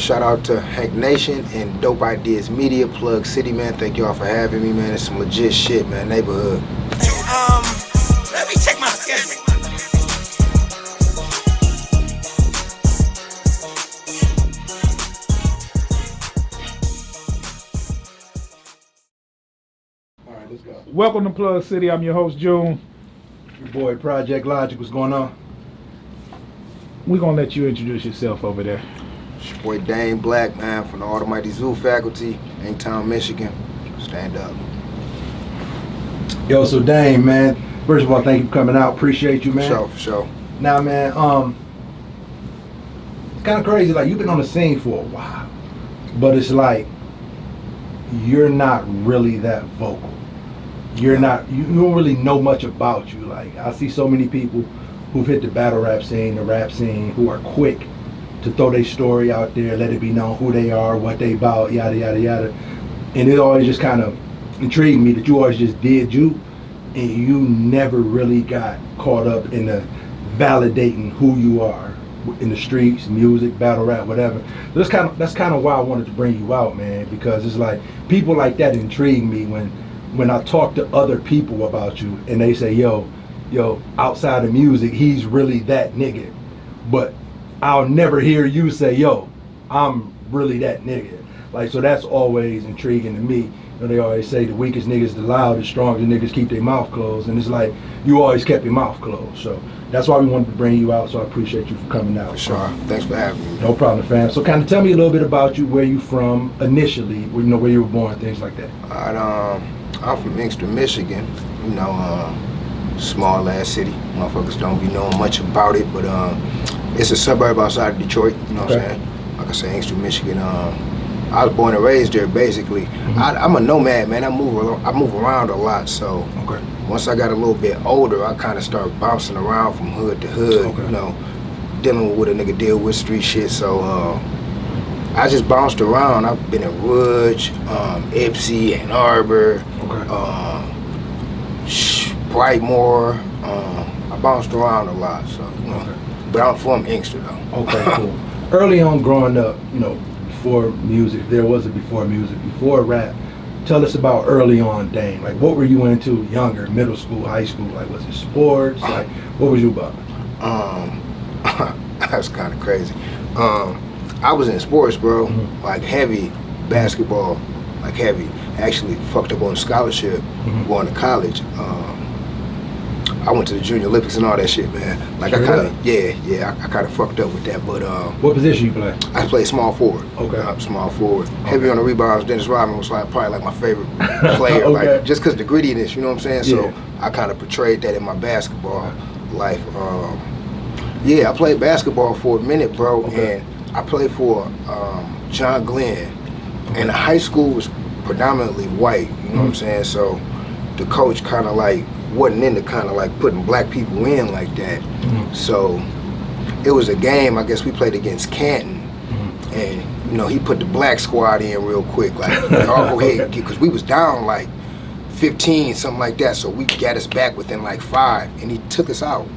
Shout out to Hank Nation and Dope Ideas Media, PlugCity, man. Thank y'all for having me, man. It's some legit shit, man. Neighborhood. Let me check my schedule. All right, let's go. Welcome to Plug City. I'm your host, June. Your boy Project Logic, what's going on? We're going to let you introduce yourself over there. It's your boy Dane Black, man, from the Almighty Zoo faculty, Inktown, Michigan. Stand up. Yo, so Dane, man, first of all, thank you for coming out. Appreciate you, man. For sure. Now, man, it's kind of crazy. Like, you've been on the scene for a while, but it's like you're not really that vocal. You're not. You don't really know much about you. Like, I see so many people who've hit the battle rap scene, the rap scene, who are quick to throw their story out there, let it be known who they are, what they about, yada yada yada. And it always just kind of intrigued me that you always just did you, and you never really got caught up in the validating who you are in the streets, music, battle rap, whatever. That's kind of why I wanted to bring you out, man, because it's like people like that intrigue me when I talk to other people about you and they say, yo, outside of music, he's really that nigga. But I'll never hear you say, yo, I'm really that nigga. Like, so that's always intriguing to me. You know, they always say the weakest niggas, the loudest, strongest niggas keep their mouth closed. And it's like, you always kept your mouth closed. So that's why we wanted to bring you out. So I appreciate you for coming out. For sure. Thanks for having me. No problem, fam. So kind of tell me a little bit about you, where you from initially, where you were born, things like that. I'm from Inkster, Michigan. You know, small ass city. Motherfuckers don't be knowing much about it, but it's a suburb outside of Detroit. You know what I'm saying? Like I said, Inkster, Michigan. I was born and raised there, basically. Mm-hmm. I'm a nomad, man. I move around a lot. So once I got a little bit older, I kind of started bouncing around from hood to hood. You know, dealing with what a nigga deal with, street shit. So I just bounced around. I've been in Rouge, Ipsy, Ann Arbor, Brightmoor. I bounced around a lot, so you know. But I'm from Inkster though. Okay, cool. Early on, growing up, you know, before music, there was a before music, before rap. Tell us about early on, Dane. Like, what were you into younger, middle school, high school? Like, was it sports? Like, what was you about? That's kind of crazy. I was in sports, bro. Like heavy basketball, like heavy. Actually fucked up on a scholarship going to college. I went to the Junior Olympics and all that shit, man. Like I kind of fucked up with that. But what position you play? I play small forward. Okay. Small forward. Heavy on the rebounds. Dennis Rodman was probably like my favorite player. Like just cause the grittiness, you know what I'm saying? So I kind of portrayed that in my basketball life. I played basketball for a minute, bro, and I played for John Glenn, and the high school was predominantly white. You know what I'm saying? So the coach kind of like wasn't into kind of like putting black people in like that. So it was a game, I guess we played against Canton, and you know, he put the black squad in real quick, like, y'all go ahead, because we was down like 15, something like that, so we got us back within like 5, and he took us out.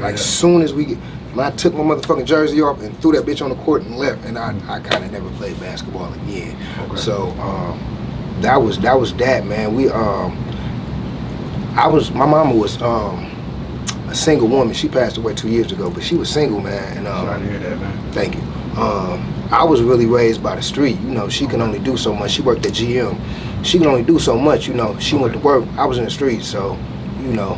Like, soon as when I took my motherfucking jersey off and threw that bitch on the court and left, and I kind of never played basketball again. So that was that, man. My mama was a single woman. She passed away 2 years ago, but she was single, man. And, sorry to hear that, man. Thank you. I was really raised by the street. You know, she can only do so much. She worked at GM. She can only do so much, you know. She went to work. I was in the streets, so, you know,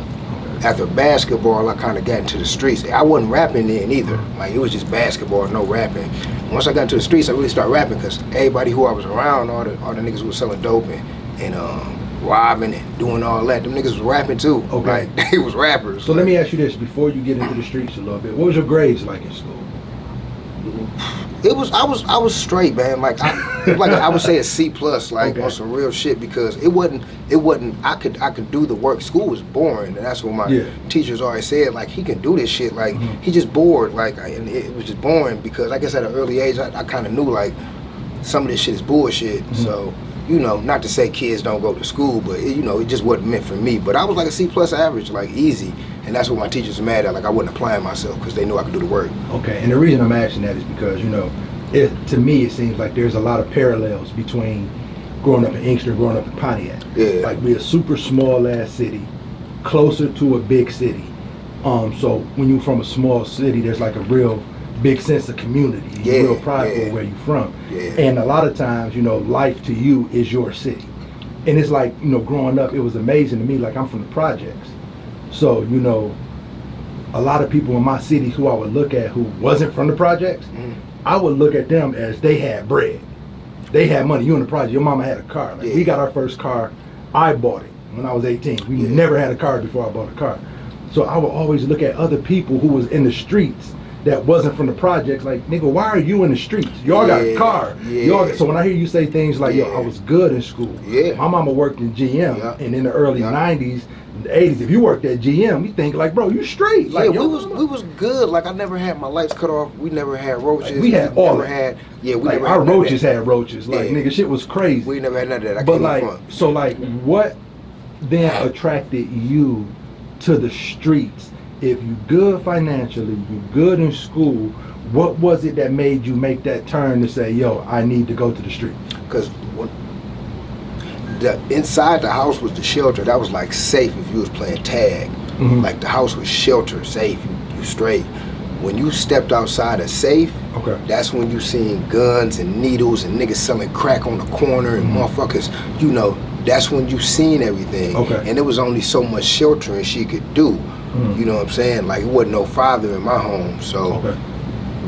after basketball, I kind of got into the streets. I wasn't rapping then either. Like, it was just basketball, no rapping. Once I got into the streets, I really started rapping because everybody who I was around, all the niggas who was selling dope and robbing and doing all that, them niggas was rapping too. Like, they was rappers. So let me ask you this, before you get into the streets a little bit, what was your grades like in school? I was straight, man. Like I would say a C+, like on some real shit, because it wasn't I could do the work. School was boring, and that's what my teachers always said, like, he can do this shit, like he just bored, like, and it was just boring, because I guess at an early age I kind of knew like some of this shit is bullshit. So, you know, not to say kids don't go to school, but you know, it just wasn't meant for me. But I was like a C+ average, like easy. And that's what my teachers were mad at, like I wasn't applying myself because they knew I could do the work. Okay, and the reason I'm asking that is because, you know, to me, it seems like there's a lot of parallels between growing up in Inkster and growing up in Pontiac. Yeah. Like, we're a super small ass city, closer to a big city. So when you're from a small city, there's like a real big sense of community. You're real prideful where you're from. Yeah. And a lot of times, you know, life to you is your city. And it's like, you know, growing up, it was amazing to me. Like, I'm from the projects. So, you know, a lot of people in my city who I would look at who wasn't from the projects, I would look at them as they had bread. They had money. You in the project, your mama had a car. Like, we got our first car, I bought it when I was 18. We never had a car before I bought a car. So I would always look at other people who was in the streets that wasn't from the projects, like, nigga, why are you in the streets? Y'all got a car. So when I hear you say things like, yo, I was good in school. My mama worked in GM, and in the early 90s, in the 80s, if you worked at GM, we think like, bro, you straight. Like, we was good. Like, I never had my lights cut off. We never had roaches. Like, we had all never had. Yeah, we like, never our had roaches had roaches. Like, nigga, shit was crazy. We never had none of that. But like, so like, what then attracted you to the streets? If you good financially, you good in school, what was it that made you make that turn to say, yo, I need to go to the street? Because the inside the house was the shelter. That was like safe if you was playing tag. Like, the house was shelter, safe, you straight. When you stepped outside of safe, that's when you seen guns and needles and niggas selling crack on the corner and motherfuckers, you know, that's when you seen everything. And there was only so much sheltering she could do. You know what I'm saying? Like, it wasn't no father in my home. So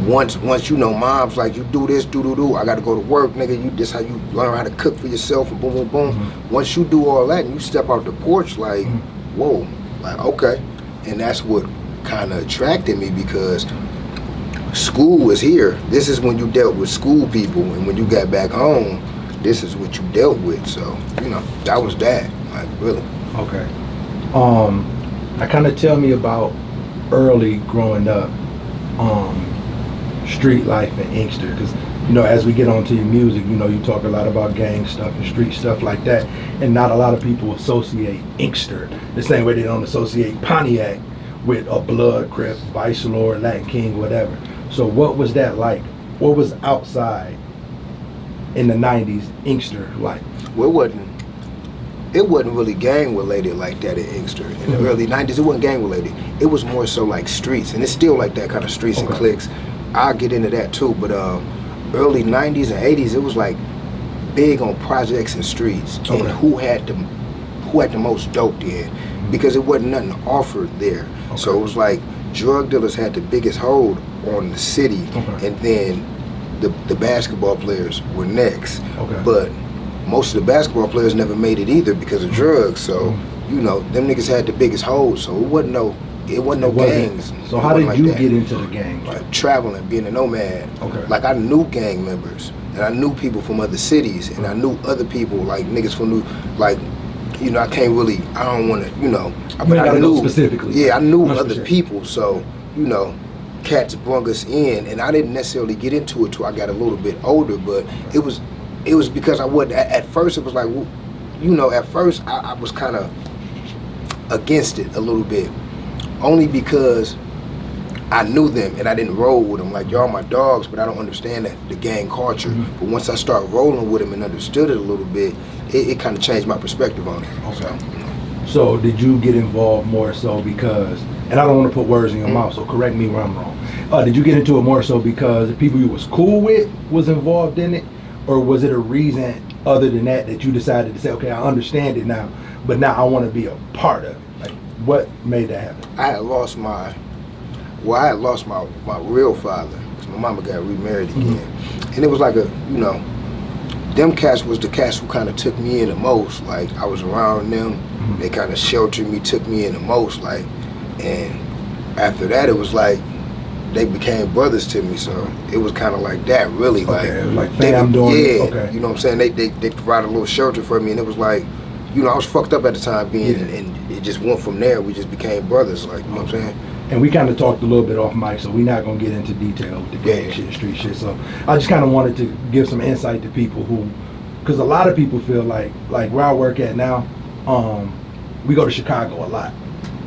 once you know, mom's like, you do this, do, I gotta go to work, nigga, this how you learn how to cook for yourself, and boom, boom, boom. Once you do all that and you step out the porch, like, whoa, like, okay. And that's what kind of attracted me, because school was here. This is when you dealt with school people, and when you got back home, this is what you dealt with. So, you know, that was that, like, really. Kind of tell me about early growing up, street life in Inkster, because, you know, as we get onto your music, you know, you talk a lot about gang stuff and street stuff like that, and not a lot of people associate Inkster the same way they don't associate Pontiac with a Blood, Crip, Vice Lord, Latin King, whatever. So what was that like? What was outside in the 90s Inkster like? Well, it wasn't really gang related like that in Inkster. In the early 90s, it wasn't gang related. It was more so like streets, and it's still like that kind of streets and cliques. I'll get into that too, but early 90s and 80s, it was like big on projects and streets, and who had the most dope then, because it wasn't nothing offered there. So it was like drug dealers had the biggest hold on the city, and then the basketball players were next. But most of the basketball players never made it either because of drugs. So, you know, them niggas had the biggest hold. So it wasn't no gangs. So how did you get into the gang? Like, traveling, being a nomad. Like, I knew gang members, and I knew people from other cities, and I knew other people, like niggas from like, you know, I don't want to, you know, but I knew specifically. Yeah, I knew other people. So, you know, cats brung us in, and I didn't necessarily get into it till I got a little bit older, but it was because I wasn't, at first it was like, you know, at first I was kind of against it a little bit, only because I knew them and I didn't roll with them. Like, y'all my dogs, but I don't understand the gang culture. But once I started rolling with them and understood it a little bit, it kind of changed my perspective on it. So did you get involved more so because, and I don't want to put words in your mouth, so correct me where I'm wrong. Did you get into it more so because the people you was cool with was involved in it? Or was it a reason other than that you decided to say, okay, I understand it now, but now I want to be a part of it? Like, what made that happen? I had lost my real father, because my mama got remarried again. And it was like you know, them cats was the cats who kind of took me in the most. Like, I was around them, they kind of sheltered me, took me in the most. Like, and after that, it was like, they became brothers to me, so it was kind of like that, really. You know what I'm saying? They provided a little shelter for me, and it was like, you know, I was fucked up at the time and it just went from there. We just became brothers, like, you know what I'm saying? And we kind of talked a little bit off mic, so we're not gonna get into detail with the gang shit, street shit. So I just kind of wanted to give some insight to people who, because a lot of people feel like where I work at now, we go to Chicago a lot,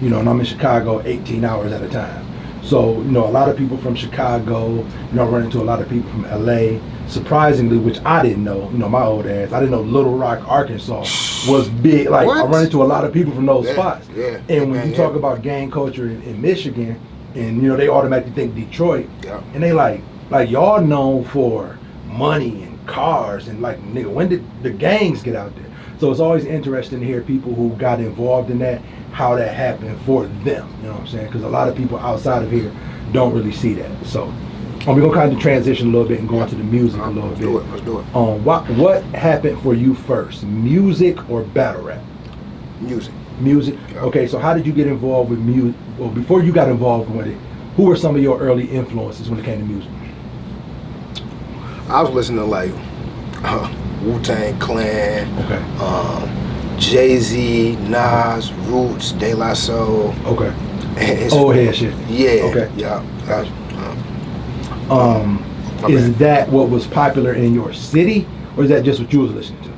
you know, and I'm in Chicago 18 hours at a time. So, you know, a lot of people from Chicago, you know, I run into a lot of people from LA. Surprisingly, which I didn't know, you know, my old ass, I didn't know Little Rock, Arkansas was big. Like, What? I run into a lot of people from those spots. Yeah. And when you talk about gang culture in Michigan, and, you know, they automatically think Detroit. Yeah. And they like y'all known for money and cars and like, nigga, when did the gangs get out there? So it's always interesting to hear people who got involved in that, how that happened for them, you know what I'm saying? Because a lot of people outside of here don't really see that. So we're gonna kind of transition a little bit and go into the music a little bit. Let's do it. What happened for you first, music or battle rap? Music. Music. Yeah. Okay, so how did you get involved with music? Well, before you got involved with it, who were some of your early influences when it came to music? I was listening to like Wu-Tang Clan, Okay. Jay-Z, Nas, Roots, De La Soul. Okay. And Old head shit. Yeah. Okay. Yeah. Gotcha. My Is bad. that what was popular in your city, or is that just what you was listening to?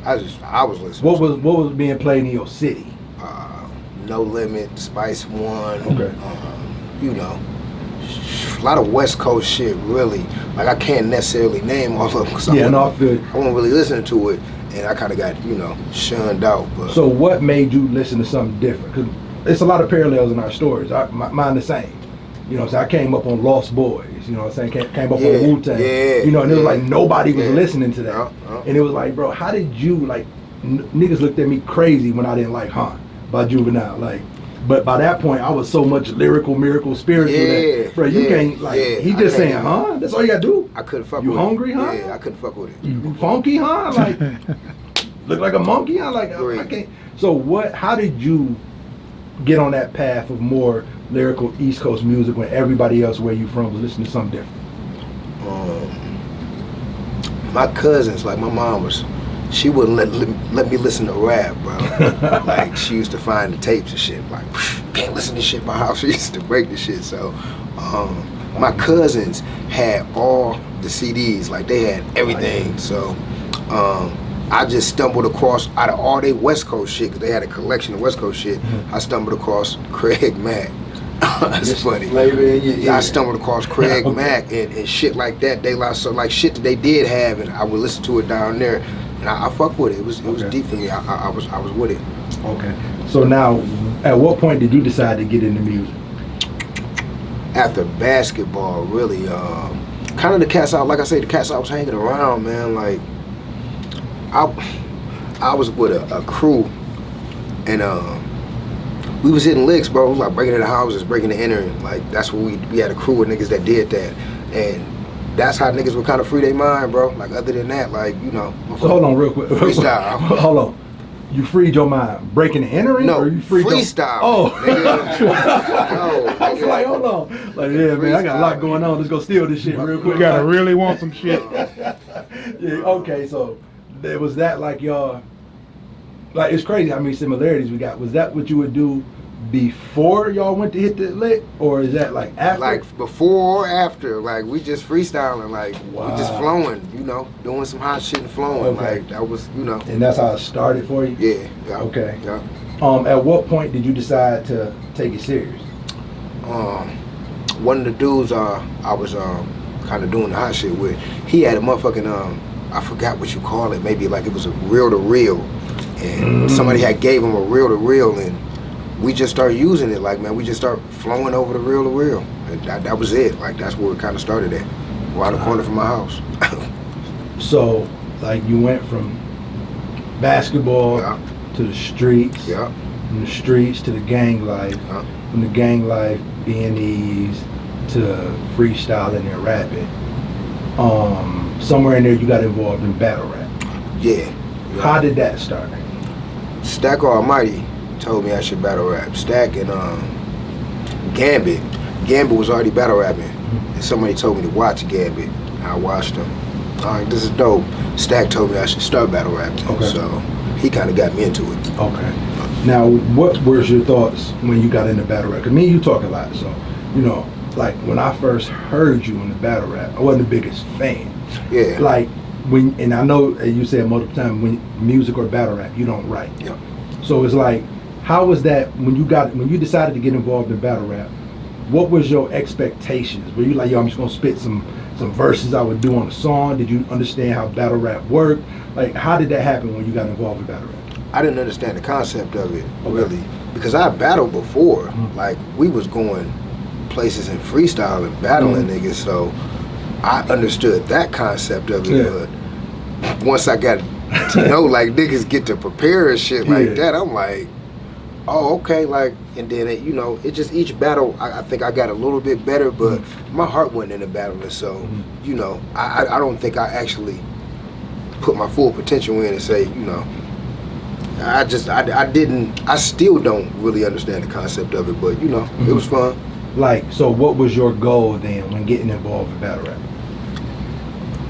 I was listening. What was being played in your city? No Limit, Spice One. Okay. You know, a lot of West Coast shit. Really, like I can't necessarily name all of them because Yeah, no, I feel. I wasn't really listening to it, and I kind of got shunned out. But So what made you listen to something different? Because there's a lot of parallels in our stories. Mine the same. You know what I'm saying? I came up on Lost Boys. You know what I'm saying? Came up on Wu-Tang. Yeah, you know, and it was yeah, like nobody was yeah. listening to that. And it was like, bro, how did you, like, niggas looked at me crazy when I didn't like Han by Juvenile. Like, but by that point, I was so much lyrical, miracle, spiritual that, bro, you can't, like, he just saying, huh? That's all you gotta do? I couldn't fuck you with hungry, it. huh? Yeah, I couldn't fuck with it. You funky, huh? Like, look like a monkey, huh? Like, I can't. So how did you get on that path of more lyrical East Coast music when everybody else where you from was listening to something different? My cousins, like my mom she wouldn't let me listen to rap, bro. Like she used to find the tapes and shit. Like, you can't listen to shit in my house. She used to break the shit. So my cousins had all the CDs, like they had everything. So I just stumbled across, out of all they West Coast shit, because they had a collection of West Coast shit, I stumbled across Craig Mack. That's funny. I stumbled across Craig Mack and shit like that. They like shit that they did have, and I would listen to it down there, and I fuck with it. It was deep for me. I was with it. Okay. So now, at what point did you decide to get into music? After basketball, really, kind of the cats out. Like I say, the cats I was hanging around, man. Like I was with a crew, and we was hitting licks, bro. It was like breaking into houses, breaking and entering. Like that's what we had a crew of niggas that did that, and that's how niggas would kind of free their mind, bro. Like other than that, like So hold on, real quick. Freestyle. Hold on. You freed your mind breaking and entering? No, or you freed freestyle. Oh. No, I was like, hold on. Like, yeah, man, I got a lot going on. Let's go steal this shit real quick. You gotta really want some shit. Yeah, okay, so there was that, like, y'all, like, it's crazy how many similarities we got. Was that what you would do before y'all went to hit the lick, or is that like after? Like before or after? Like we just freestyling, like we just flowing, doing some hot shit and flowing. Okay. Like that was, And that's how it started for you? Yeah. Okay. Yeah. At what point did you decide to take it serious? One of the dudes I was kind of doing the hot shit with, he had a motherfucking I forgot what you call it. Maybe like it was a reel to reel, and somebody had gave him a reel to reel, and we just started using it. Like, man, we just started flowing over the reel to reel. And that was it. Like that's where it kind of started at, right the corner from my house. So, like, you went from basketball to the streets, from the streets to the gang life, from the gang life, B&Es, to freestyling and rapping. Somewhere in there you got involved in battle rap. Yeah. How did that start? Stack Almighty told me I should battle rap. Stack and Gambit. Gambit was already battle rapping. And somebody told me to watch Gambit. I watched him. Alright, this is dope. Stack told me I should start battle rapping. Okay. So he kind of got me into it. Okay. Now, what was your thoughts when you got into battle rap? Because me and you talk a lot, so, like when I first heard you in the battle rap, I wasn't the biggest fan. Yeah. Like, and I know you said multiple times, when music or battle rap, you don't write. Yeah. So it's like, how was that when you decided to get involved in battle rap? what was your expectations? Were you like, yo, I'm just gonna spit some verses I would do on a song? Did you understand how battle rap worked? Like, how did that happen when you got involved with battle rap? I didn't understand the concept of it, really, because I battled before. Like, we was going places and freestyle and battling niggas, so I understood that concept of it, but once I got to know, like, niggas get to prepare and shit like that, I'm like, oh, okay, like, and then, it, you know, it just, each battle, I think I got a little bit better, but my heart wasn't in the battling, so, you know, I don't think I actually put my full potential in and say, you know, I still don't really understand the concept of it, but, you know, it was fun. Like, so what was your goal then when getting involved with battle rap?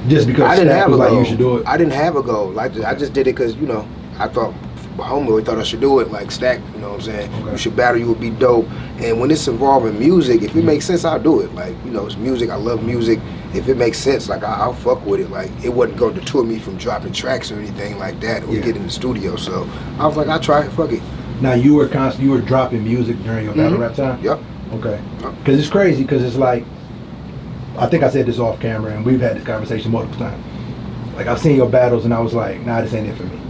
Just because I didn't have a like, goal. you should do it? I didn't have a goal. Like, I just did it because, you know, I thought, my homeboy thought I should do it, like Stack, you know what I'm saying? Okay. You should battle, you would be dope. And when it's involving music, if it makes sense, I'll do it. Like, you know, it's music, I love music. If it makes sense, like, I'll fuck with it. Like, it wasn't going to deter me from dropping tracks or anything like that, or get in the studio. So I was like, I'll try it, fuck it. Now, you were dropping music during your battle rap time? Yep. Okay. Because it's crazy, because it's like, I think I said this off camera, and we've had this conversation multiple times. Like, I've seen your battles, and I was like, nah, this ain't it for me.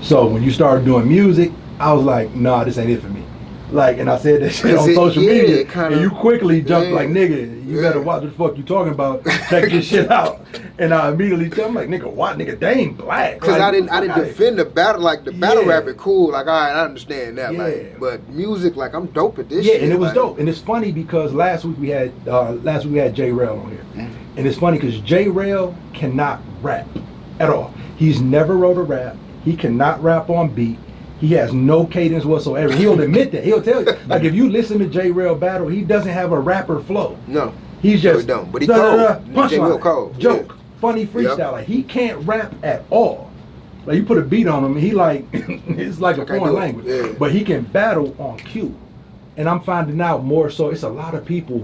So when you started doing music, I was like, nah, this ain't it for me. Like, and I said that shit on social media, and you quickly jumped like, nigga, you better watch what the fuck you talking about. Check this shit out. And I immediately tell him, like, nigga, what, nigga, they ain't black. Because like, I didn't defend the battle, like, the battle rap is cool, like, all right, I understand that, like, but music, like, I'm dope at this shit. Yeah, and it was like, dope. And it's funny because last week we had J Rail on here. And it's funny because J Rail cannot rap at all. He's never wrote a rap. He cannot rap on beat. He has no cadence whatsoever. He'll admit that. He'll tell you. Like, if you listen to J Rail battle, he doesn't have a rapper flow. No. He's just don't. But he cold. Punchline, joke, funny freestyle. Like, he can't rap at all. Like, you put a beat on him, and he like it's like a foreign language. Yeah. But he can battle on cue. And I'm finding out more so it's a lot of people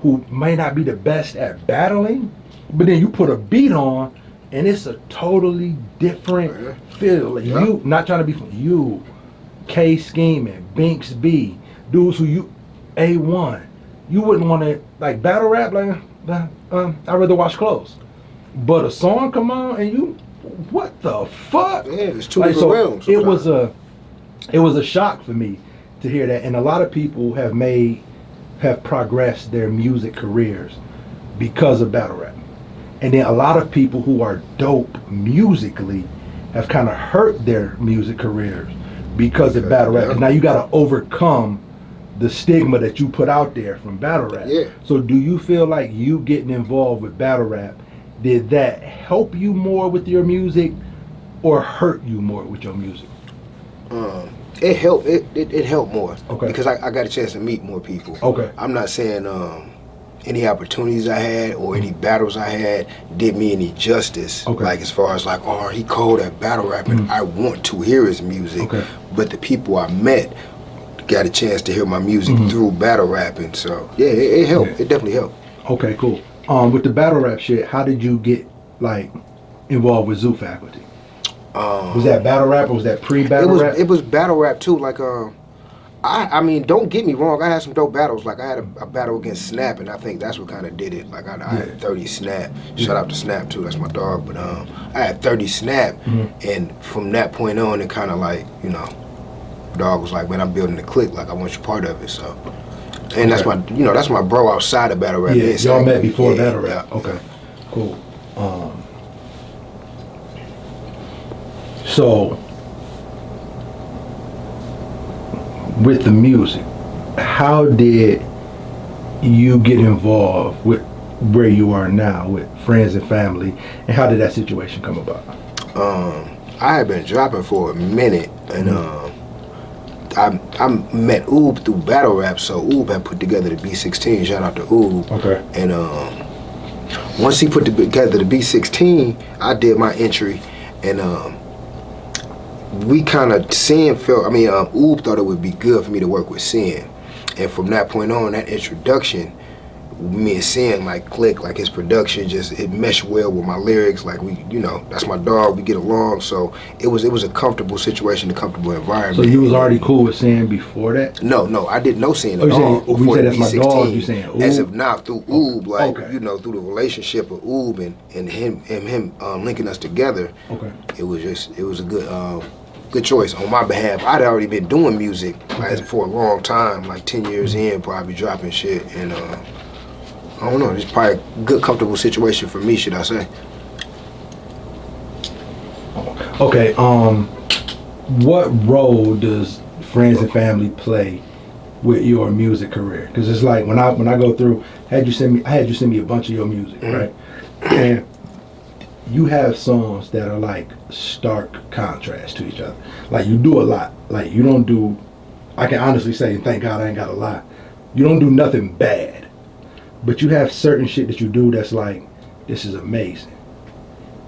who may not be the best at battling, but then you put a beat on, and it's a totally different feel. Like, you, not trying to be from you, K Scheming, Binks B, dudes who you, A1, you wouldn't want to, like, battle rap, like, I'd rather wash clothes. But a song come on, and you, what the fuck? Yeah, it's two different realms. It was a shock for me to hear that. And a lot of people have progressed their music careers because of battle rap. And then a lot of people who are dope musically have kind of hurt their music careers because of battle rap. 'Cause now you got to overcome the stigma that you put out there from battle rap. Yeah. So do you feel like you getting involved with battle rap, did that help you more with your music or hurt you more with your music? It helped. It helped more. Okay. Because I got a chance to meet more people. Okay. I'm not saying any opportunities I had or any battles I had did me any justice. Okay. Like, as far as like, oh, he cold at battle rapping. I want to hear his music. Okay. But the people I met got a chance to hear my music through battle rapping. So yeah, it helped. Yeah. It definitely helped. Okay, cool. With the battle rap shit, how did you get like involved with Zoo Faculty? Was that battle rap or was that pre-battle rap? It was battle rap too. Like I mean, don't get me wrong. I had some dope battles. Like, I had a battle against Snap, and I think that's what kind of did it. Like, I had 30 Snap. Shout out to Snap too. That's my dog. But I had 30 Snap, and from that point on, it kind of like, you know, dog was like, man, I'm building a clique. Like, I want you part of it. So, and that's my, you know, that's my bro outside of battle rap. Yeah, y'all met before battle rap. Yeah. Okay, cool. So, with the music, how did you get involved with where you are now with friends and family, and how did that situation come about? I had been dropping for a minute, and I met Oob through battle rap, so Oob had put together the B16. Shout out to Oob. Okay. And once he put together the B16, I did my entry, and we kind of, Oob thought it would be good for me to work with Sin. And from that point on, that introduction me and Sin like click, like his production it meshed well with my lyrics. Like we, that's my dog. We get along, so it was a comfortable situation, a comfortable environment. So you was already cool with Sin before that? No, I didn't know Sin at all before the B16. As of now, through Oob, like through the relationship of Oob and him linking us together. Okay. It was a good choice on my behalf. I'd already been doing music for a long time, like 10 years in, probably dropping shit, and I don't know, it's probably a good, comfortable situation for me, should I say. Okay, what role does friends and family play with your music career? Because it's like when I go through, I had you send me a bunch of your music, right? And you have songs that are like stark contrast to each other. Like you do a lot. Like you don't do, I can honestly say, and thank God I ain't got a lie, you don't do nothing bad. But you have certain shit that you do that's like, this is amazing.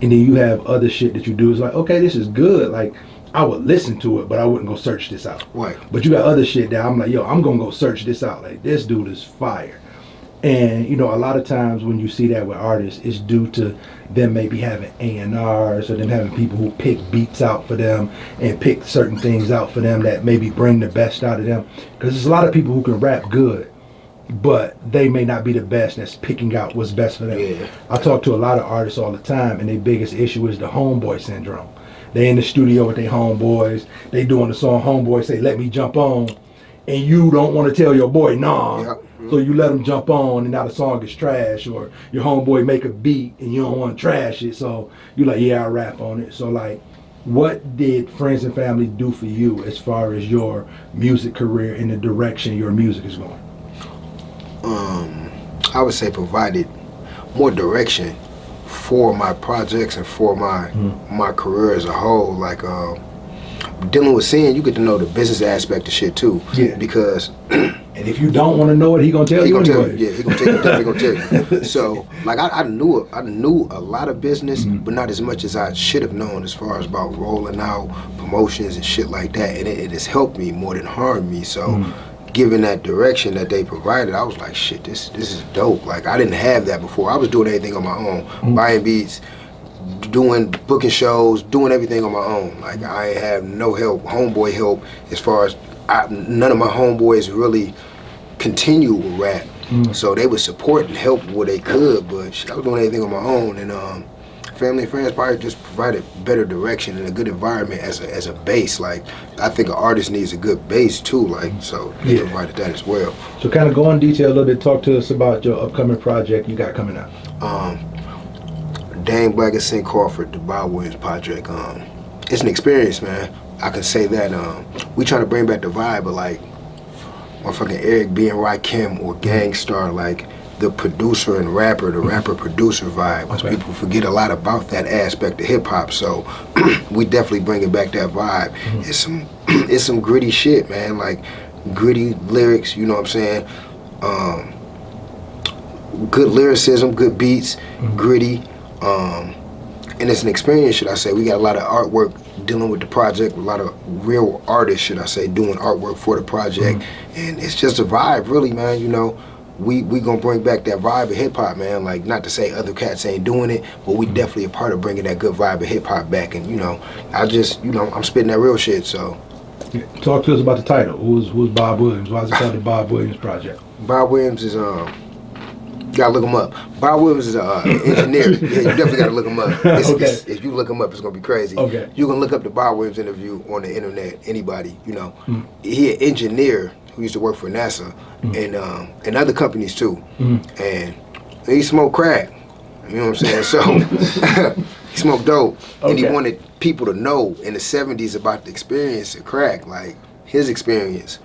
And then you have other shit that you do is like, okay, this is good. Like, I would listen to it, but I wouldn't go search this out. Right. But you got other shit that I'm like, yo, I'm gonna go search this out. Like, this dude is fire. And, a lot of times when you see that with artists, it's due to them maybe having A&Rs or them having people who pick beats out for them and pick certain things out for them that maybe bring the best out of them. Because there's a lot of people who can rap good, but they may not be the best that's picking out what's best for them. Yeah. I talk to a lot of artists all the time, and their biggest issue is the homeboy syndrome. They in the studio with their homeboys, they doing the song, homeboy say, let me jump on, and you don't want to tell your boy, nah. Yep. So you let him jump on, and now the song is trash, or your homeboy make a beat, and you don't want to trash it, so you like, yeah, I rap on it. So like, what did friends and family do for you as far as your music career and the direction your music is going? I would say provided more direction for my projects and for my career as a whole. Like dealing with Sin, you get to know the business aspect of shit too. Yeah. Because and if you don't want to know it, he gonna tell you anyway. Yeah, he gonna tell you. Definitely gonna tell you. So like I knew a lot of business, but not as much as I should have known as far as about rolling out promotions and shit like that. And it has helped me more than harmed me. So. Given that direction that they provided, I was like, shit, this is dope. Like, I didn't have that before. I was doing everything on my own, buying beats, booking shows, doing everything on my own. Like, I ain't have no help, homeboy help, as far as none of my homeboys really continue with rap. So they would support and help where they could, but shit, I was doing everything on my own. And family and friends probably just provided better direction and a good environment as a base. Like, I think an artist needs a good base too, like, so they provided that as well. So kind of go in detail a little bit, talk to us about your upcoming project you got coming out. Dame Black and Sin Crawford, the Bob Williams project. It's an experience, man. I can say that. We trying to bring back the vibe of like motherfucking Eric B. and Rakim or Gang Starr, like the producer and rapper, the rapper-producer vibe. Okay. People forget a lot about that aspect of hip-hop, so we definitely bringing back that vibe. It's some gritty shit, man, like gritty lyrics, you know what I'm saying? Good lyricism, good beats, gritty, and it's an experience, should I say. We got a lot of artwork dealing with the project, a lot of real artists, should I say, doing artwork for the project, and it's just a vibe, really, man, We gonna bring back that vibe of hip hop, man. Like, not to say other cats ain't doing it, but we definitely a part of bringing that good vibe of hip hop back. And I'm spitting that real shit. So, talk to us about the title. Who's Bob Williams? Why is it called the Bob Williams Project? Bob Williams is gotta look him up. Bob Williams is an engineer. Yeah, you definitely gotta look him up. If you look him up, it's gonna be crazy. Okay. You can look up the Bob Williams interview on the internet. Anybody, he an engineer who used to work for NASA and other companies too. And he smoked crack. You know what I'm saying? So he smoked dope, and he wanted people to know in the '70s about the experience of crack, like his experience.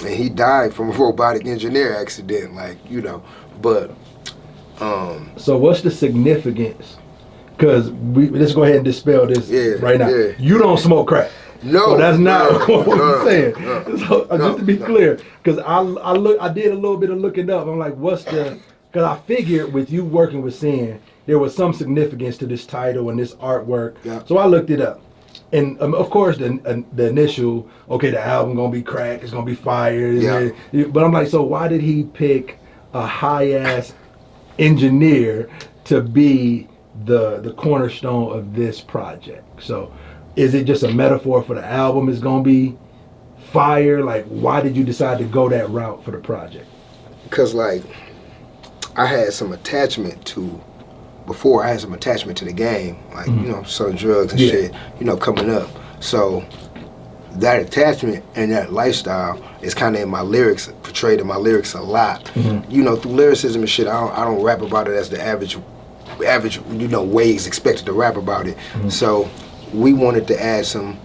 And he died from a robotic engineer accident, But so what's the significance? Because let's go ahead and dispel this right now. Yeah. You don't smoke crack. No, so that's not what I'm saying. So just to be clear, because I did a little bit of looking up. I'm like, because I figured with you working with Sin, there was some significance to this title and this artwork. Yeah. So I looked it up. And of course, the initial, the album gonna be crack, it's gonna be fire. Yeah. But I'm like, so why did he pick a high ass engineer to be the cornerstone of this project. So is it just a metaphor for the album is gonna be fire? Like, why did you decide to go that route for the project? Because like I had some attachment to before I had some attachment to the game, like, you know, selling drugs and shit, you know, coming up. So that attachment and that lifestyle is kind of in my lyrics, portrayed in my lyrics a lot. You know, through lyricism and shit, I don't rap about it as the average, you know, way is expected to rap about it. So we wanted to add some,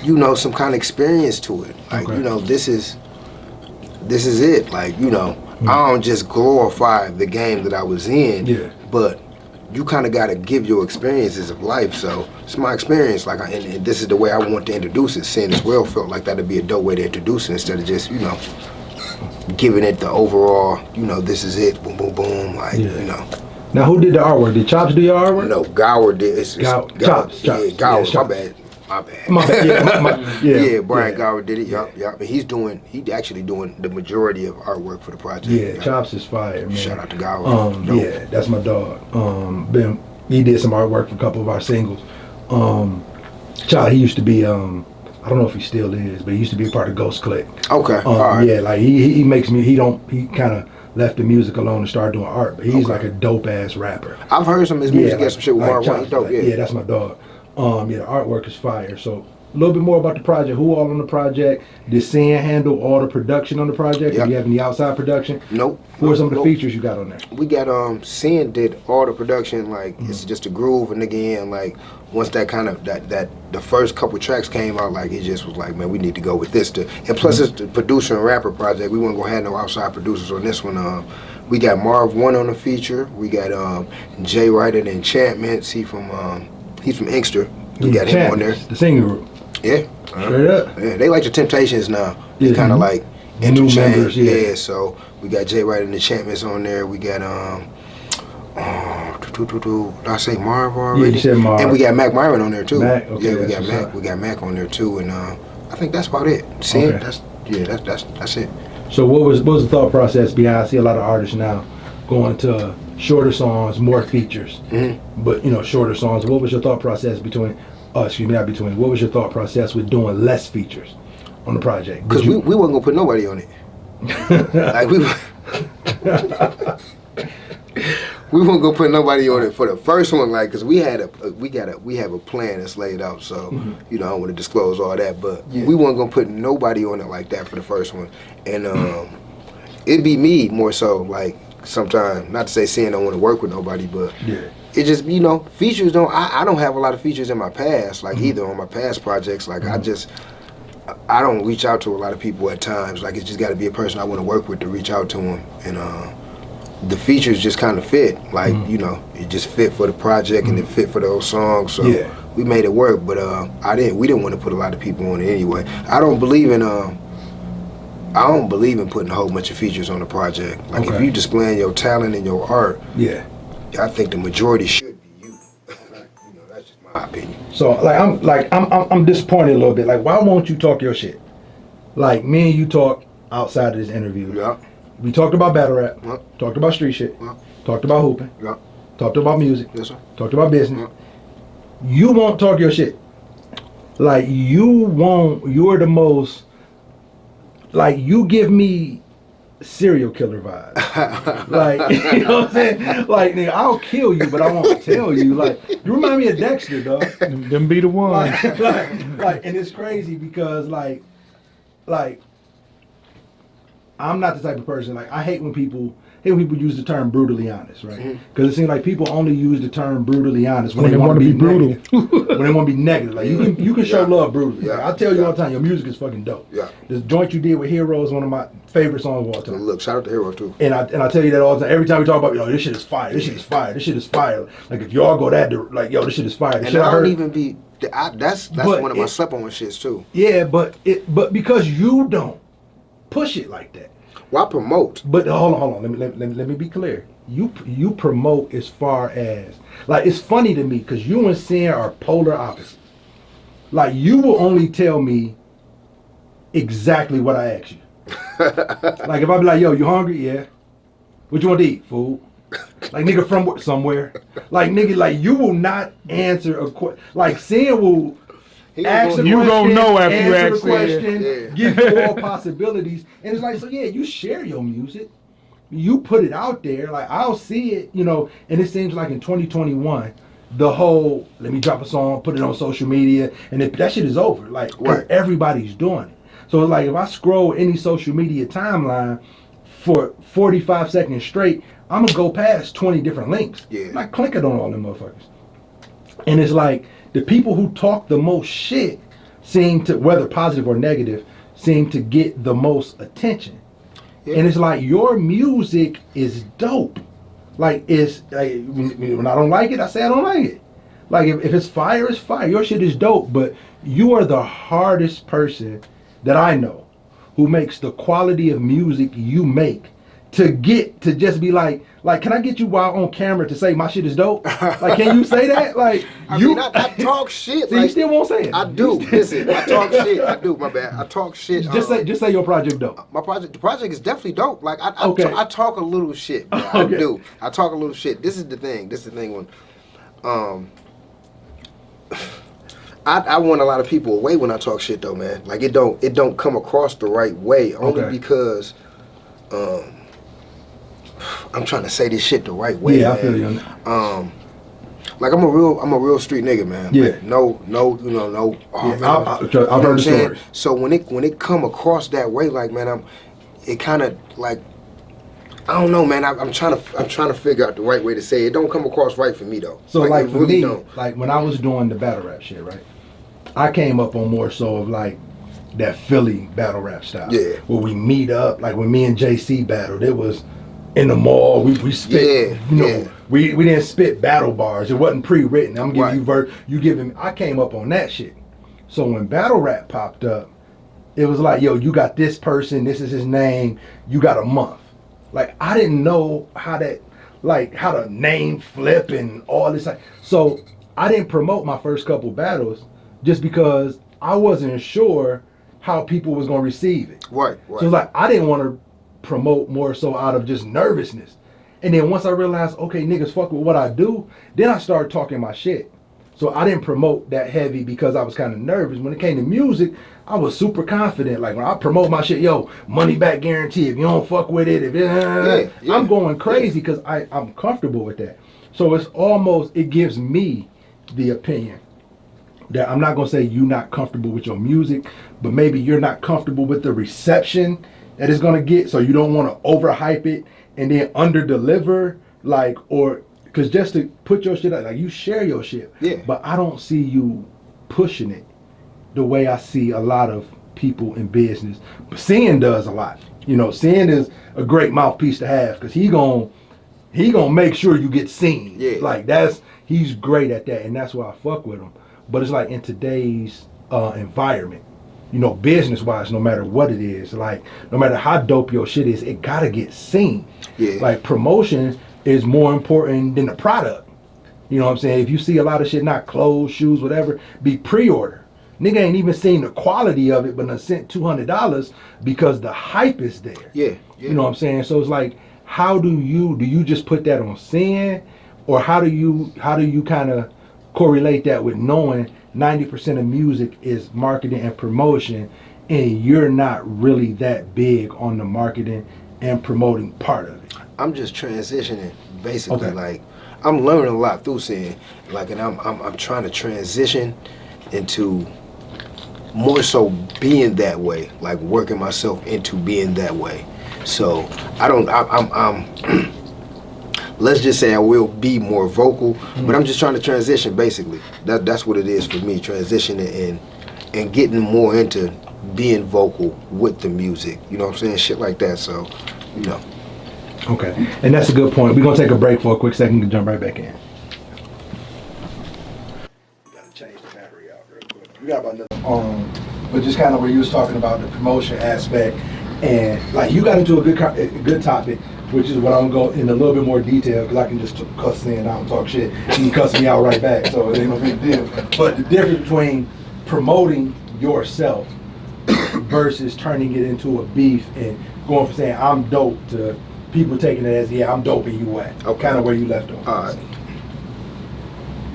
you know, some kind of experience to it. Like, you know, this is it. Like, you know, I don't just glorify the game that I was in, but you kind of got to give your experiences of life. So it's my experience, like, and this is the way I want to introduce it. Seeing this world felt like that'd be a dope way to introduce it instead of just, you know, giving it the overall, you know, this is it, boom, boom, boom, like, you know. Now, who did the artwork? Did Chops do your artwork? No, Gower did. Chops. Yeah, Gower. My bad. Yeah, Brian Gower did it. Yup. And he's actually doing the majority of artwork for the project. Yeah, Chops is fire, man. Shout out to Gower. Yeah, that's my dog. He did some artwork for a couple of our singles. Chops, he used to be, I don't know if he still is, but he used to be a part of Ghost Click. Okay. All right. Yeah, like he makes me. He kind of left the music alone and started doing art, but he's like a dope ass rapper. I've heard some of his music, some shit with Mark. He's dope. Yeah, that's my dog. Yeah, the artwork is fire. So a little bit more about the project. Who all on the project? Did Sin handle all the production on the project? Do you have any outside production? Nope. Who are some of the features you got on there? We got Sin did all the production. Like it's just a groove, and again, like once that kind of that the first couple tracks came out, like it just was like, man, we need to go with this. And plus, it's the producer and rapper project. We weren't gonna have no outside producers on this one. We got Marv One on the feature. We got Jay Wright and Enchantments. He's from Inkster. We got him on there. The singing group. Yeah. Straight up. Yeah, they like the Temptations now. They kind of like new members. Yeah. So we got Jay Wright and Enchantments on there. We got did I say Marv already? Yeah, you said Marv. And we got Mac Myron on there too. Mac, okay, yeah, we got Mac. We got Mac on there too, and I think that's about it. See, that's it. So what was the thought process behind? I see a lot of artists now going to shorter songs, more features, but you know, shorter songs. What was your thought process what was your thought process with doing less features on the project? Because we wasn't gonna put nobody on it. Like we weren't gonna put nobody on it for the first one, like, cause we have a plan that's laid out. So you know, I don't want to disclose all that, but we weren't gonna put nobody on it like that for the first one, and it'd be me more so, like. Sometimes, not to say Sin don't want to work with nobody, but it just, you know, features don't, I don't have a lot of features in my past, like either on my past projects, like I don't reach out to a lot of people at times, like it's just got to be a person I want to work with to reach out to them, and the features just kind of fit, like, you know, it just fit for the project and it fit for those songs, so we made it work, but we didn't want to put a lot of people on it anyway. I don't believe in putting a whole bunch of features on the project. Like if you displaying your talent and your art, I think the majority should be you. Like, you know, that's just my opinion. So I'm disappointed a little bit. Like, why won't you talk your shit? Like me and you talk outside of this interview. Yeah. We talked about battle rap. Talked about street shit. Talked about hooping. Talked about music. Yes, sir. Talked about business. You won't talk your shit. Like you're the most. Like, you give me serial killer vibes. Like, you know what I'm saying? Like, nigga, I'll kill you, but I won't tell you. Like, you remind me of Dexter, dog. Them be the ones. Like, and it's crazy because, like, I'm not the type of person, like, I hate when people use the term brutally honest, right? Because it seems like people only use the term brutally honest when they want to be brutal. When they want to be negative. Like, you can show love brutally. Like, I tell you all the time, your music is fucking dope. Yeah. The joint you did with Hero is one of my favorite songs of all time. Look, shout out to Hero too. And I tell you that all the time. Every time we talk about, yo, this shit is fire. This shit is fire. This shit is fire. Like, if y'all go like, yo, this shit is fire. And I don't even be. That's one of my slept on shits too. Yeah, but because you don't push it like that. Well, I promote. But hold on. Let me be clear. You promote as far as, like, it's funny to me because you and Sin are polar opposites. Like, you will only tell me exactly what I ask you. Like, if I be like, yo, you hungry? Yeah. What you want to eat? Food. Like, nigga, from somewhere. Like, nigga, like, you will not answer a question. Like, Sin will ask the You question, gonna know after you answer ask the question, it. give you all possibilities. And it's like, so yeah, you share your music. You put it out there. Like, I'll see it, you know, and it seems like in 2021, the whole, let me drop a song, put it on social media, and that shit is over. Like, Right. everybody's doing it. So, like, if I scroll any social media timeline for 45 seconds straight, I'm gonna go past 20 different links. Yeah. Like, clicking on all them motherfuckers. And it's like, the people who talk the most shit seem to, whether positive or negative, seem to get the most attention. Yeah. And it's like, your music is dope. Like, it's like, when I don't like it, I say I don't like it. Like, if it's fire, it's fire. Your shit is dope, but you are the hardest person that I know who makes the quality of music you make to get to just be like, can I get you while on camera to say my shit is dope? Like, can you say that? Like, I mean, I talk shit. So like, you still won't say it. I do. Listen, I talk shit. I do. My bad. I talk shit. Just say your project dope. The project is definitely dope. Like, I talk a little shit. Bro. Okay. I do. I talk a little shit. This is the thing. When, I want a lot of people away when I talk shit though, man. Like, it don't come across the right way only because, I'm trying to say this shit the right way. Yeah, man. I feel you. Like, I'm a real street nigga, man. Yeah. Like, no, you know, no. Oh, Yeah, man, I've heard the stories. So when it come across that way, like, man, it kind of like, I don't know, man. I'm trying to figure out the right way to say it. It don't come across right for me though. So like it for really me, don't. like when I was doing the battle rap shit, right? I came up on more so of like that Philly battle rap style. Yeah. Where we meet up, like when me and JC battled, it was in the mall. We spit. Yeah, you know, yeah. we didn't spit battle bars. It wasn't pre-written. I'm giving Right. you verse. You giving. I came up on that shit. So when battle rap popped up, it was like, yo, you got this person. This is his name. You got a month. Like, I didn't know how to name flip and all this. So I didn't promote my first couple battles just because I wasn't sure how people was gonna receive it. Right. So it's like, I didn't want to promote more so out of just nervousness. And then once I realized, okay, niggas fuck with what I do, then I started talking my shit. So I didn't promote that heavy because I was kind of nervous. When it came to music, I was super confident. Like when I promote my shit, yo, money back guarantee. If you don't fuck with it, I'm going crazy because I'm comfortable with that. So it's almost, it gives me the opinion that I'm not gonna say you're not comfortable with your music, but maybe you're not comfortable with the reception that it's gonna get. So you don't want to overhype it and then under deliver, like, or because just to put your shit out, like you share your shit. Yeah. But I don't see you pushing it the way I see a lot of people in business. But Sin does a lot. You know, Sin is a great mouthpiece to have because he gonna make sure you get seen. Yeah. Like he's great at that, and that's why I fuck with him. But it's like in today's environment, you know, business wise, no matter what it is, like no matter how dope your shit is, it gotta get seen. Yeah. Like promotion is more important than the product. You know what I'm saying? If you see a lot of shit, not clothes, shoes, whatever, be pre-order. Nigga ain't even seen the quality of it, but done sent $200 because the hype is there. Yeah. You know what I'm saying? So it's like, how do you just put that on Sin, or how do you kind of correlate that with knowing 90% of music is marketing and promotion, and you're not really that big on the marketing and promoting part of it? I'm just transitioning, basically. Okay. Like, I'm learning a lot through Sin, like, and I'm trying to transition into more so being that way, like working myself into being that way. So I'm let's just say I will be more vocal, but I'm just trying to transition, basically. That's what it is for me, transitioning and getting more into being vocal with the music. You know what I'm saying? Shit like that. So, you know. Okay, and that's a good point. We're gonna take a break for a quick second and jump right back in. Gotta change the battery out real quick. We got about another but just kind of where you was talking about the promotion aspect, and like you got into a good topic, which is what I'm gonna go in a little bit more detail because I can just cuss in out and talk shit. You can cuss me out right back, so it ain't no big deal. But the difference between promoting yourself versus turning it into a beef and going from saying I'm dope to people taking it as, yeah, I'm dope and you whack. Okay. Kind of where you left off. All right.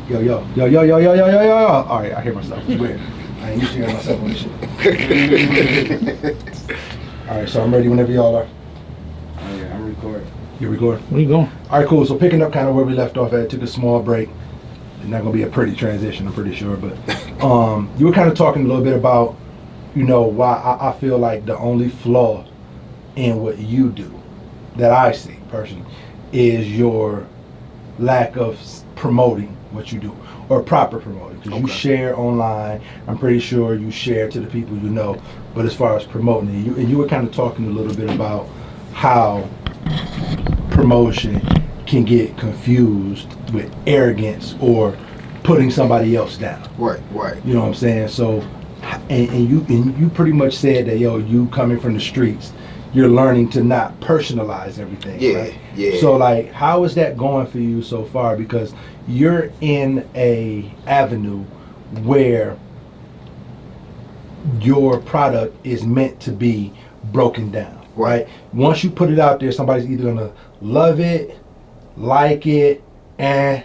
Yo. All right, I hear myself. It's weird. I ain't used to hearing myself on this shit. All right, so I'm ready whenever y'all are. Oh yeah, I'm recording. You record? Where you going? All right, cool. So picking up kind of where we left off at, took a small break. It's not gonna be a pretty transition, I'm pretty sure, but you were kind of talking a little bit about, you know, why I feel like the only flaw in what you do that I see personally is your lack of promoting what you do, or proper promoting, because you share online. I'm pretty sure you share to the people you know, but as far as promoting it, you were kind of talking a little bit about how promotion can get confused with arrogance or putting somebody else down. Right. You know what I'm saying? So, and you pretty much said that, yo, you coming from the streets, you're learning to not personalize everything. Yeah, right? yeah. So, like, how is that going for you so far? Because you're in a avenue where your product is meant to be broken down, right? Once you put it out there, somebody's either gonna love it, like it, and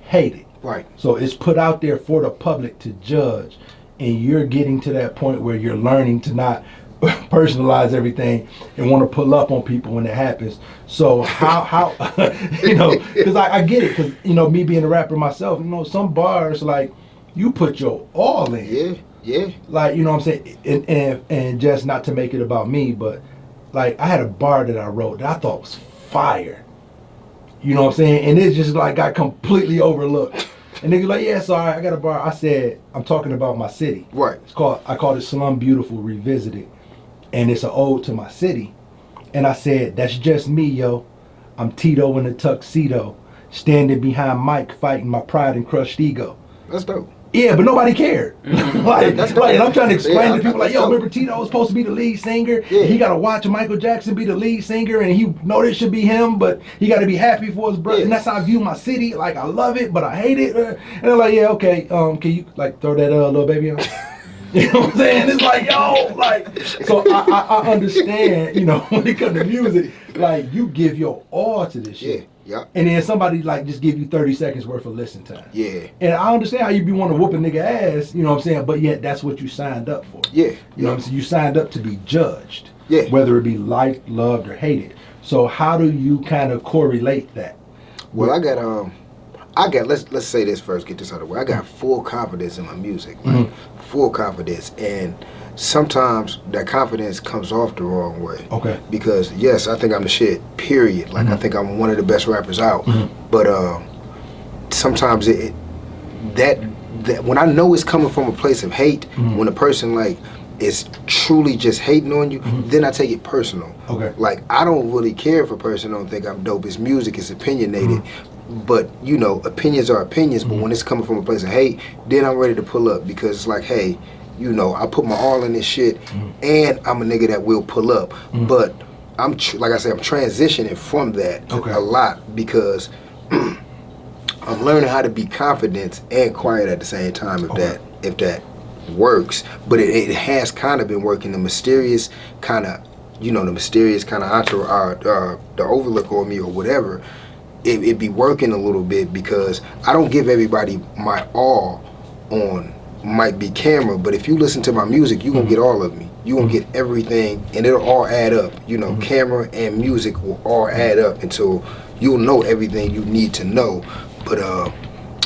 hate it. Right. So it's put out there for the public to judge, and you're getting to that point where you're learning to not personalize everything and want to pull up on people when it happens. So how you know, because I get it, because, you know, me being a rapper myself, you know, some bars, like, you put your all in. Yeah. Like, you know what I'm saying? And just not to make it about me, but like, I had a bar that I wrote that I thought was fire. You know what I'm saying? And it just like got completely overlooked. And niggas like, yeah, sorry, I got a bar. I said, I'm talking about my city. Right. I called it Slum Beautiful Revisited. And it's an ode to my city. And I said, that's just me, yo. I'm Tito in a tuxedo, standing behind Mike, fighting my pride and crushed ego. That's dope. Yeah, but nobody cared. Like, That's and I'm trying to explain yeah, to people like, yo, dope. remember Tito was supposed to be the lead singer? Yeah. He got to watch Michael Jackson be the lead singer, and he know this should be him, but he got to be happy for his brother. Yeah. And that's how I view my city. Like, I love it, but I hate it. And they're like, yeah, okay, can you like throw that little baby on? You know what I'm saying? It's like, yo, like, so I understand, you know, when it comes to music, like, you give your all to this shit. Yeah. And then somebody, like, just give you 30 seconds worth of listen time. Yeah. And I understand how you be wanting to whoop a nigga ass, you know what I'm saying? But yet, that's what you signed up for. Yeah. You know what I'm saying? You signed up to be judged. Yeah. Whether it be liked, loved, or hated. So how do you kind of correlate that? Well, I got let's say this first, get this out of the way. I got full confidence in my music, like full confidence, and sometimes that confidence comes off the wrong way. Okay. Because yes, I think I'm the shit, period. Like I think I'm one of the best rappers out. But sometimes that when I know it's coming from a place of hate, when a person like is truly just hating on you, then I take it personal. Okay. Like, I don't really care if a person don't think I'm dope. It's music, it's opinionated. But, you know, opinions are opinions, but when it's coming from a place of hate, then I'm ready to pull up, because it's like, hey, you know, I put my all in this shit, and I'm a nigga that will pull up. But I'm, like I said, I'm transitioning from that a lot, because I'm learning how to be confident and quiet at the same time, if that works. But it has kind of been working. The mysterious kind of, you know, entourage, the overlook on me or whatever, it be working a little bit, because I don't give everybody my all on might be camera, but if you listen to my music, you gonna get all of me. You gonna get everything, and it'll all add up. You know, camera and music will all add up until you'll know everything you need to know. But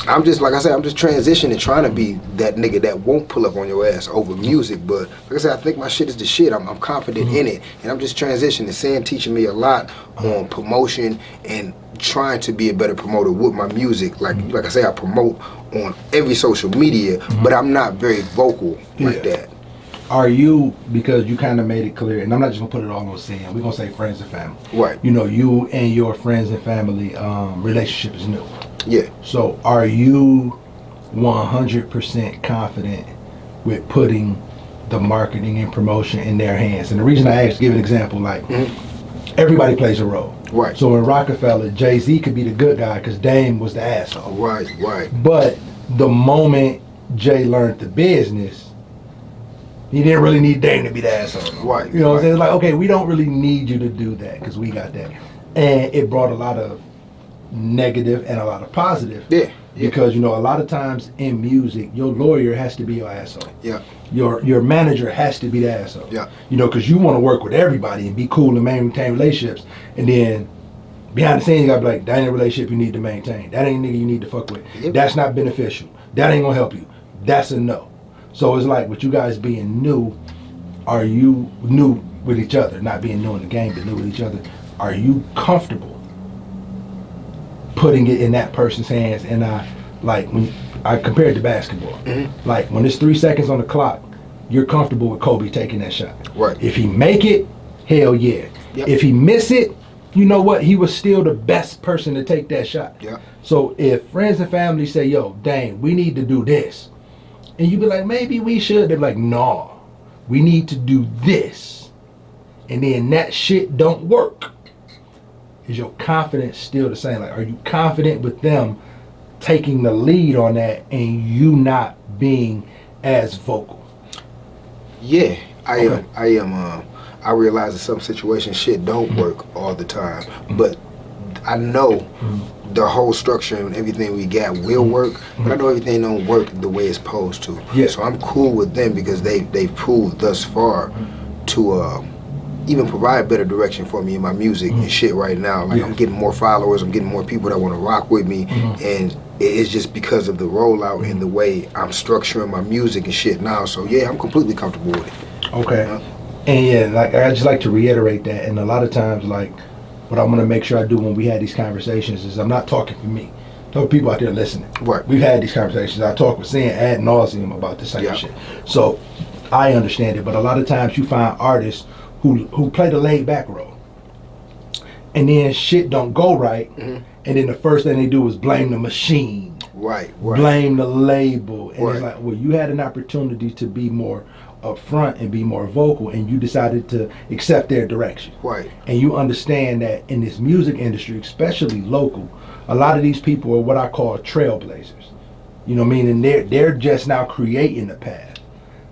I'm just, like I said, I'm just transitioning, trying to be that nigga that won't pull up on your ass over music. But like I said, I think my shit is the shit. I'm confident in it, and I'm just transitioning. Sam teaching me a lot on promotion and trying to be a better promoter with my music. Like I say, I promote on every social media, but I'm not very vocal like that. Are you, because you kind of made it clear, and I'm not just gonna put it all on Sam, we're gonna say friends and family. Right. You know, you and your friends and family relationship is new. Yeah. So are you 100% confident with putting the marketing and promotion in their hands? And the reason I asked, give an example, like everybody plays a role. Right. So in Rockefeller, Jay-Z could be the good guy because Dame was the asshole. Right. But the moment Jay learned the business, he didn't really need Dame to be the asshole. Right. You know what I'm saying? It's like, okay, we don't really need you to do that because we got that. And it brought a lot of negative and a lot of positive. Yeah. Because a lot of times in music, your lawyer has to be your asshole. Yeah. Your manager has to be the asshole. Yeah. Because you want to work with everybody and be cool and maintain relationships, and then behind the scenes you gotta be like, that ain't a relationship you need to maintain. That ain't a nigga you need to fuck with. Yep. That's not beneficial. That ain't gonna help you. That's a no. So it's like with you guys being new, are you new with each other? Not being new in the game, but new with each other. Are you comfortable putting it in that person's hands? And when I compare it to basketball, like when it's 3 seconds on the clock, you're comfortable with Kobe taking that shot. Right. If he make it, hell yeah. Yep. If he miss it, you know what? He was still the best person to take that shot. Yeah. So if friends and family say, yo, dang, we need to do this, and you be like, maybe we should, they're like, no, we need to do this, and then that shit don't work, is your confidence still the same? Like, are you confident with them taking the lead on that and you not being as vocal? Yeah, I am. I realize in some situations shit don't work all the time, but I know the whole structure and everything we got will work, but I know everything don't work the way it's supposed to. Yeah. So I'm cool with them because they've proved thus far to even provide better direction for me in my music and shit right now. Like, I'm getting more followers, I'm getting more people that want to rock with me, and it's just because of the rollout and the way I'm structuring my music and shit now. So yeah, I'm completely comfortable with it. Okay. And yeah, like I just like to reiterate that. And a lot of times, like, what I'm gonna make sure I do when we have these conversations is I'm not talking for me. There are people out there listening. Right. We've had these conversations. I talk with Sin ad nauseum about the same shit. So I understand it. But a lot of times you find artists who play the laid back role, and then shit don't go right, and then the first thing they do is blame the machine. Right. Blame the label. And it's Right. like, well, you had an opportunity to be more upfront and be more vocal, and you decided to accept their direction. Right. And you understand that in this music industry, especially local, a lot of these people are what I call trailblazers. Meaning they're just now creating the path.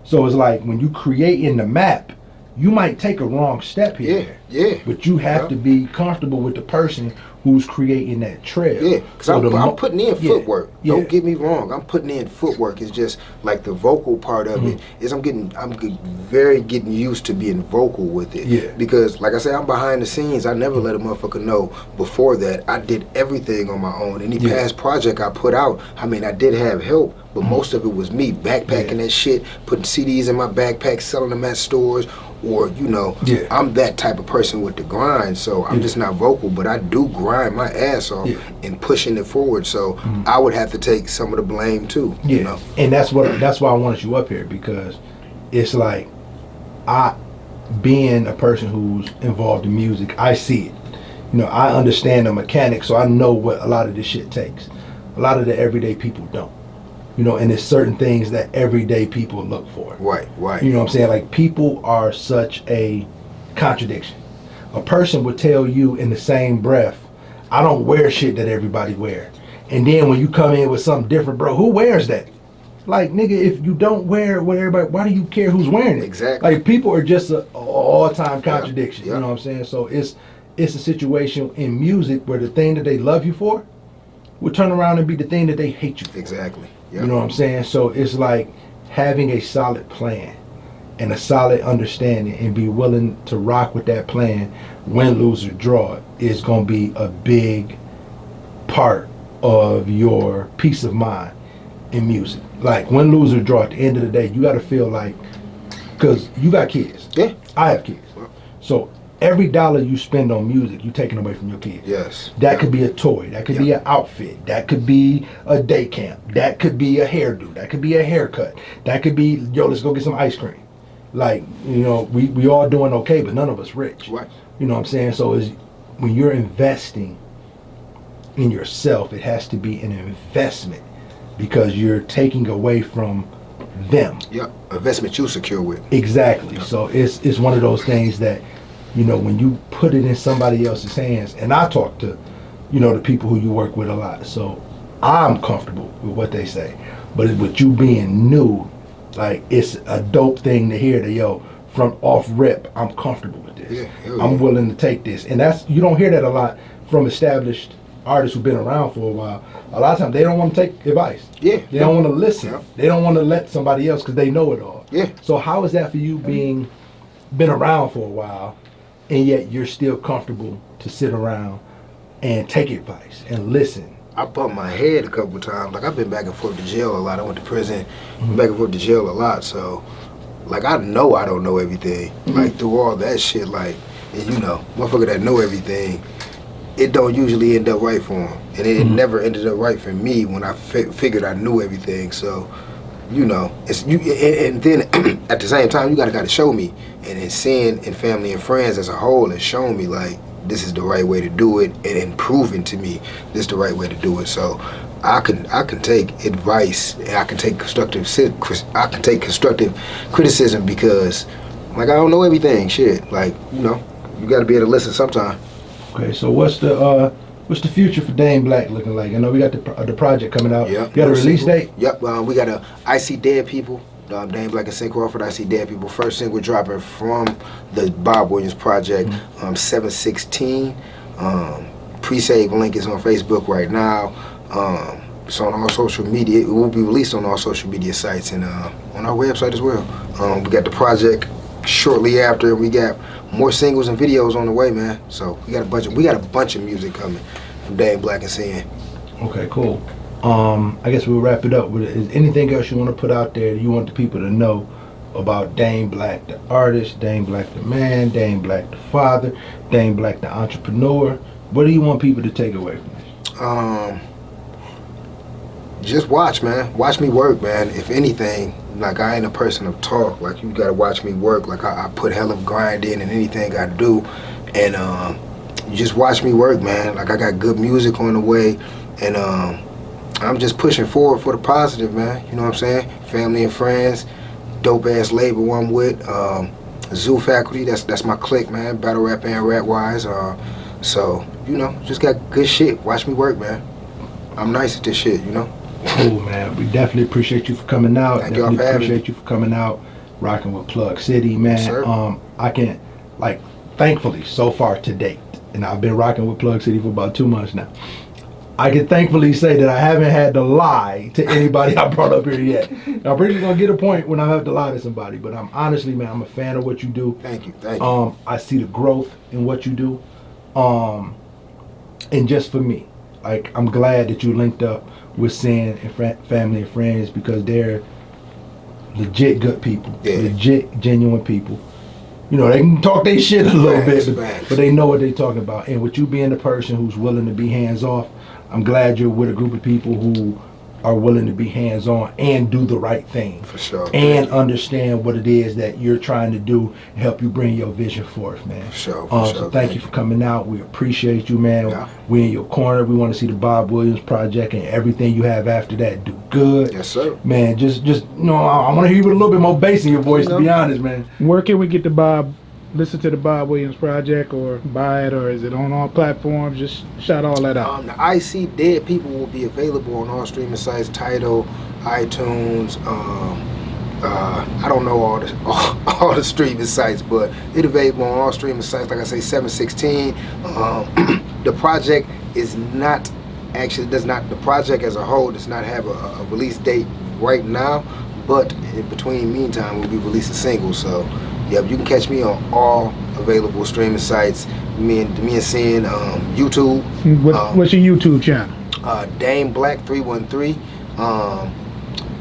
So it's like when you create in the map, you might take a wrong step here. Yeah. But you have to be comfortable with the person who's creating that trail. Yeah, because I'm putting in footwork. Yeah. Don't get me wrong. I'm putting in footwork. It's just like the vocal part of it is I'm getting used to being vocal with it. Yeah. Because like I said, I'm behind the scenes. I never let a motherfucker know before that. I did everything on my own. Any past project I put out, I mean, I did have help, but most of it was me backpacking that shit, putting CDs in my backpack, selling them at stores. Or, I'm that type of person with the grind, so I'm just not vocal, but I do grind my ass off and pushing it forward, so I would have to take some of the blame too. And that's why I wanted you up here, because it's like, being a person who's involved in music, I see it. I understand the mechanics, so I know what a lot of this shit takes. A lot of the everyday people don't. And there's certain things that everyday people look for. Right. You know what I'm saying? Like, people are such a contradiction. A person would tell you in the same breath, I don't wear shit that everybody wear. And then when you come in with something different, bro, who wears that? Like, nigga, if you don't wear what everybody, why do you care who's wearing it? Exactly. Like, people are just an all-time contradiction. Yeah. You know what I'm saying? So it's a situation in music where the thing that they love you for will turn around and be the thing that they hate you for. Exactly. Yep. You know what I'm saying? So it's like having a solid plan and a solid understanding and be willing to rock with that plan, win, lose, or draw, is going to be a big part of your peace of mind in music. Like, win, lose, or draw, at the end of the day, you got to feel like, because you got kids. Yeah. I have kids. So every dollar you spend on music, you're taking away from your kids. Yes. That could be a toy. That could be an outfit. That could be a day camp. That could be a hairdo. That could be a haircut. That could be, yo, let's go get some ice cream. Like, we all doing okay, but none of us rich. Right. You know what I'm saying? So when you're investing in yourself, it has to be an investment, because you're taking away from them. Yep. Investment you secure with. Exactly. So it's one of those things that, when you put it in somebody else's hands, and I talk to, the people who you work with a lot, so I'm comfortable with what they say. But with you being new, like, it's a dope thing to hear that, yo, from off rip, I'm comfortable with this. Yeah, I'm willing to take this. And you don't hear that a lot from established artists who've been around for a while. A lot of times they don't want to take advice. Yeah. They don't want to listen. Yeah. They don't want to let somebody else because they know it all. Yeah. So how is that for you been around for a while and yet you're still comfortable to sit around and take advice and listen? I bumped my head a couple times. Like, I've been back and forth to jail a lot. I went to prison, back and forth to jail a lot. So, like, I know I don't know everything. Like, through all that shit, like, and you know, motherfucker that know everything, it don't usually end up right for him. And it never ended up right for me when I figured I knew everything. So, you know, it's you. And then at the same time, you gotta show me. And then seeing and family and friends as a whole has shown me, like, this is the right way to do it, and proving to me this is the right way to do it. So I can take advice, and I can take constructive criticism, because, like, I don't know everything. Shit, like, you know, you got to be able to listen sometime. Okay, so what's the future for Dame Black looking like? I know we got the project coming out. Yep. You got a release date? Yep. We got I See Dead People. Dame Black and St. Crawford, I See Dead People. First single dropping from the Bob Williams project, 7/16. Pre-save link is on Facebook right now. It's on all social media. It will be released on all social media sites and on our website as well. We got the project shortly after, and we got more singles and videos on the way, man. So we got a bunch of music coming from Dame Black and Sin. Okay, cool. I guess we'll wrap it up. Is anything else you want to put out there that you want the people to know about Dame Black the artist, Dame Black the man, Dame Black the father, Dame Black the entrepreneur? What do you want people to take away from this? Just watch, man. Watch me work, man. If anything, like, I ain't a person of talk. Like, you gotta watch me work. Like, I put hell of grind in anything I do, and you just watch me work, man. Like, I got good music on the way, and I'm just pushing forward for the positive, man. You know what I'm saying? Family and friends, dope ass label I'm with, Zoo Faculty. That's my clique, man. Battle rap and rap wise. So, you know, just got good shit. Watch me work, man. I'm nice at this shit, you know. Cool, man. We definitely appreciate you for coming out. Thank y'all for having me. Appreciate you for coming out, rocking with Plug City, man. Yes, sir. I can, like, thankfully, so far to date, and I've been rocking with Plug City for about 2 months now, I can thankfully say that I haven't had to lie to anybody I brought up here yet. Now, I'm pretty gonna get a point when I have to lie to somebody, but I'm honestly, man, I'm a fan of what you do. Thank you. I see the growth in what you do. And just for me, like, I'm glad that you linked up with Sin and family and friends, because they're legit good people, legit genuine people. You know, they can talk their shit a little bit, but they know what they're talking about. And with you being the person who's willing to be hands off, I'm glad you're with a group of people who are willing to be hands on and do the right thing. For sure. And understand what it is that you're trying to do and help you bring your vision forth, man. For sure. So thank you for coming out. We appreciate you, man. Yeah. We in your corner. We want to see the Bob Williams project and everything you have after that do good. Yes, sir. Man, just you know, I want to hear you with a little bit more bass in your voice, to be honest, man. Where can we get the listen to the Bob Williams project, or buy it, or is it on all platforms? Just shout all that out. The I See Dead People will be available on all streaming sites, Tidal, iTunes. I don't know all the streaming sites, but it's available on all streaming sites. Like I say, 7/16. The project is not actually the project as a whole does not have a release date right now, but in between meantime we'll be releasing singles. So yeah, you can catch me on all available streaming sites. Me and Sin, YouTube. What's your YouTube channel? Dame Black 313.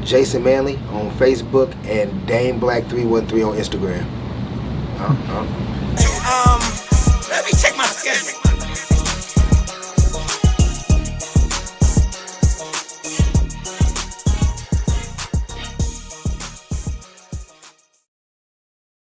Jason Manley on Facebook, and Dame Black 313 on Instagram. Let me check my schedule.